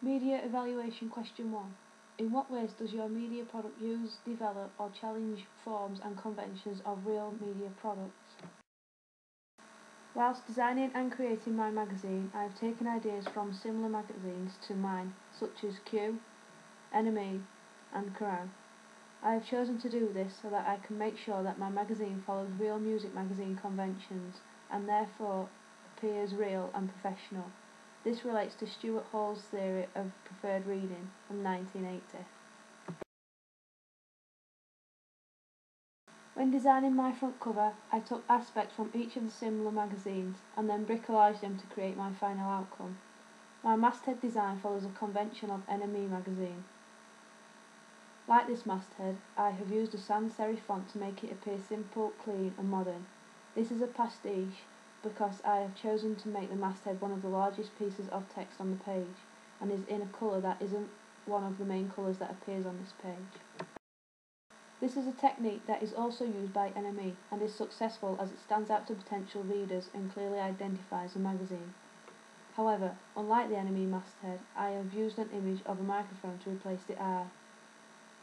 Media Evaluation Question 1. In what ways does your media product use, develop or challenge forms and conventions of real media products? Whilst designing and creating my magazine, I have taken ideas from similar magazines to mine, such as Q, NME and Kerrang! I have chosen to do this so that I can make sure that my magazine follows real music magazine conventions and therefore appears real and professional. This relates to Stuart Hall's theory of preferred reading from 1980. When designing my front cover, I took aspects from each of the similar magazines and then bricolaged them to create my final outcome. My masthead design follows a convention of NME magazine. Like this masthead, I have used a sans serif font to make it appear simple, clean and modern. This is a pastiche because I have chosen to make the masthead one of the largest pieces of text on the page and is in a colour that isn't one of the main colours that appears on this page. This is a technique that is also used by NME and is successful as it stands out to potential readers and clearly identifies the magazine. However, unlike the NME masthead, I have used an image of a microphone to replace the eye.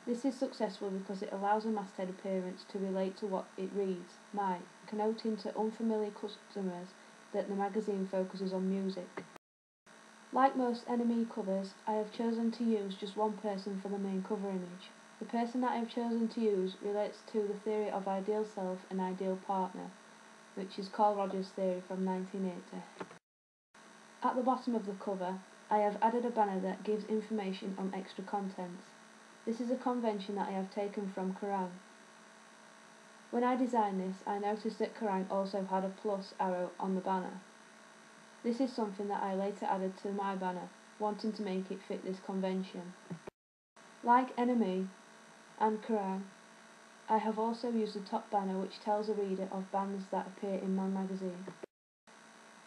This is successful because it allows a masthead appearance to relate to what it reads, mic, connoting to unfamiliar customers that the magazine focuses on music. Like most NME covers, I have chosen to use just one person for the main cover image. The person that I have chosen to use relates to the theory of ideal self and ideal partner, which is Carl Rogers' theory from 1980. At the bottom of the cover, I have added a banner that gives information on extra contents. This is a convention that I have taken from Kerrang! When I designed this, I noticed that Kerrang! Also had a plus arrow on the banner. This is something that I later added to my banner, wanting to make it fit this convention. Like NME and Kerrang!, I have also used a top banner which tells the reader of bands that appear in my magazine.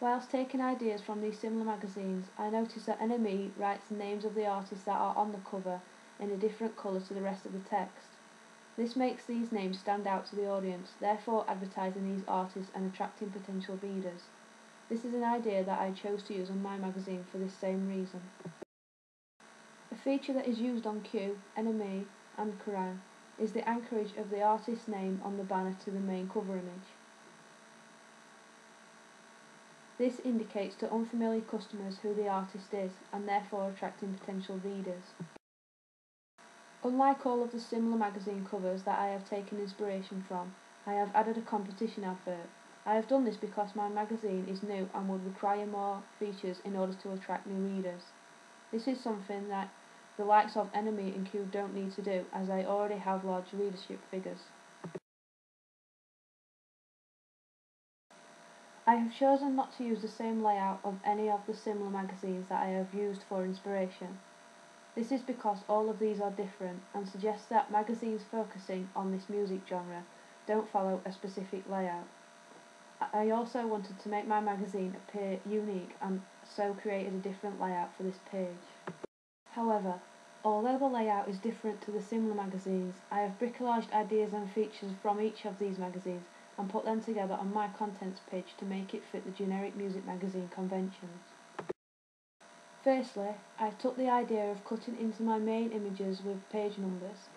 Whilst taking ideas from these similar magazines, I noticed that NME writes the names of the artists that are on the cover in a different colour to the rest of the text. This makes these names stand out to the audience, therefore advertising these artists and attracting potential readers. This is an idea that I chose to use on my magazine for this same reason. A feature that is used on Q, NME and Kerrang! Is the anchorage of the artist's name on the banner to the main cover image. This indicates to unfamiliar customers who the artist is and therefore attracting potential readers. Unlike all of the similar magazine covers that I have taken inspiration from, I have added a competition advert. I have done this because my magazine is new and would require more features in order to attract new readers. This is something that the likes of NME and Q don't need to do, as I already have large readership figures. I have chosen not to use the same layout of any of the similar magazines that I have used for inspiration. This is because all of these are different and suggests that magazines focusing on this music genre don't follow a specific layout. I also wanted to make my magazine appear unique and so created a different layout for this page. However, although the layout is different to the similar magazines, I have bricolaged ideas and features from each of these magazines and put them together on my contents page to make it fit the generic music magazine conventions. Firstly, I took the idea of cutting into my main images with page numbers.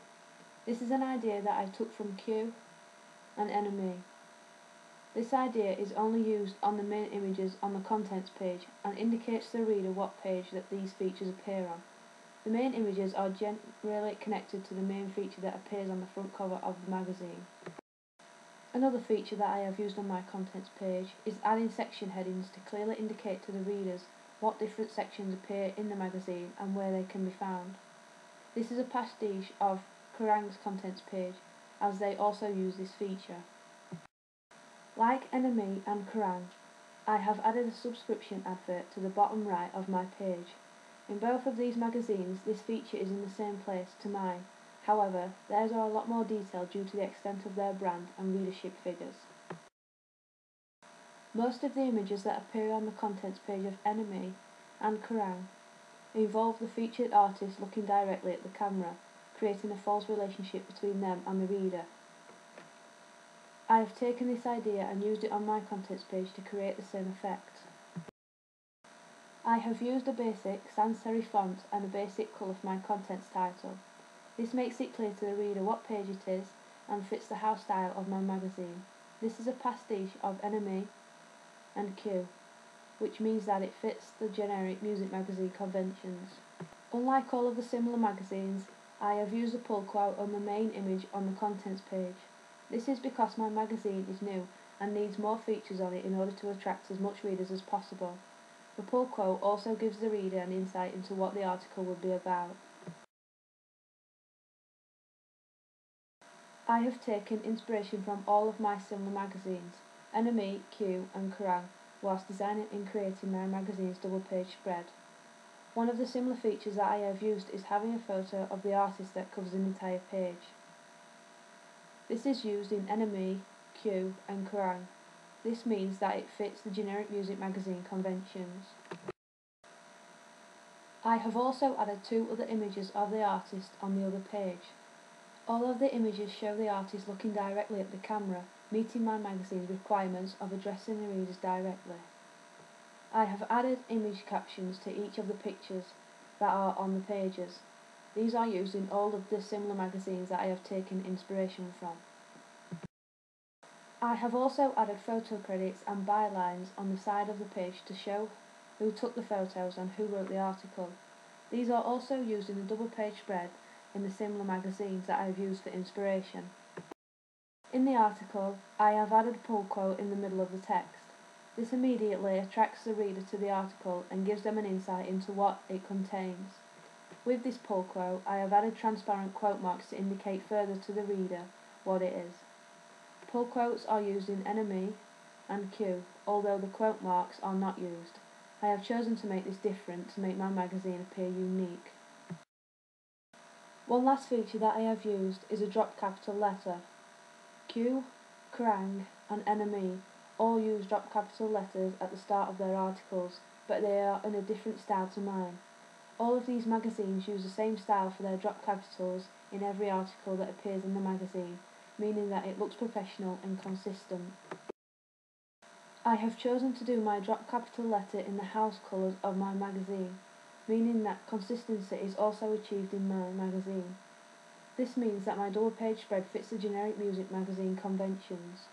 This is an idea that I took from Q and NME. This idea is only used on the main images on the contents page and indicates to the reader what page that these features appear on. The main images are generally connected to the main feature that appears on the front cover of the magazine. Another feature that I have used on my contents page is adding section headings to clearly indicate to the readers what different sections appear in the magazine and where they can be found. This is a pastiche of Kerrang!'s contents page, as they also use this feature. Like NME and Kerrang!, I have added a subscription advert to the bottom right of my page. In both of these magazines, this feature is in the same place to mine. However, theirs are a lot more detailed due to the extent of their brand and readership figures. Most of the images that appear on the contents page of NME and Kerrang! Involve the featured artist looking directly at the camera, creating a false relationship between them and the reader. I have taken this idea and used it on my contents page to create the same effect. I have used a basic sans serif font and a basic colour for my contents title. This makes it clear to the reader what page it is and fits the house style of my magazine. This is a pastiche of NME and Q, which means that it fits the generic music magazine conventions. Unlike all of the similar magazines, I have used a pull quote on the main image on the contents page. This is because my magazine is new and needs more features on it in order to attract as much readers as possible. The pull quote also gives the reader an insight into what the article would be about. I have taken inspiration from all of my similar magazines, NME, Q and Kerrang, whilst designing and creating my magazine's double-page spread. One of the similar features that I have used is having a photo of the artist that covers an entire page. This is used in NME, Q and Kerrang. This means that it fits the generic music magazine conventions. I have also added 2 other images of the artist on the other page. All of the images show the artist looking directly at the camera, meeting my magazine's requirements of addressing the readers directly. I have added image captions to each of the pictures that are on the pages. These are used in all of the similar magazines that I have taken inspiration from. I have also added photo credits and bylines on the side of the page to show who took the photos and who wrote the article. These are also used in the double page spread in the similar magazines that I have used for inspiration. In the article, I have added a pull quote in the middle of the text. This immediately attracts the reader to the article and gives them an insight into what it contains. With this pull quote, I have added transparent quote marks to indicate further to the reader what it is. Pull quotes are used in NME and Q, although the quote marks are not used. I have chosen to make this different to make my magazine appear unique. One last feature that I have used is a drop capital letter. Q, Kerrang and NME all use drop capital letters at the start of their articles, but they are in a different style to mine. All of these magazines use the same style for their drop capitals in every article that appears in the magazine, meaning that it looks professional and consistent. I have chosen to do my drop capital letter in the house colours of my magazine, meaning that consistency is also achieved in my magazine. This means that my double page spread fits the generic music magazine conventions.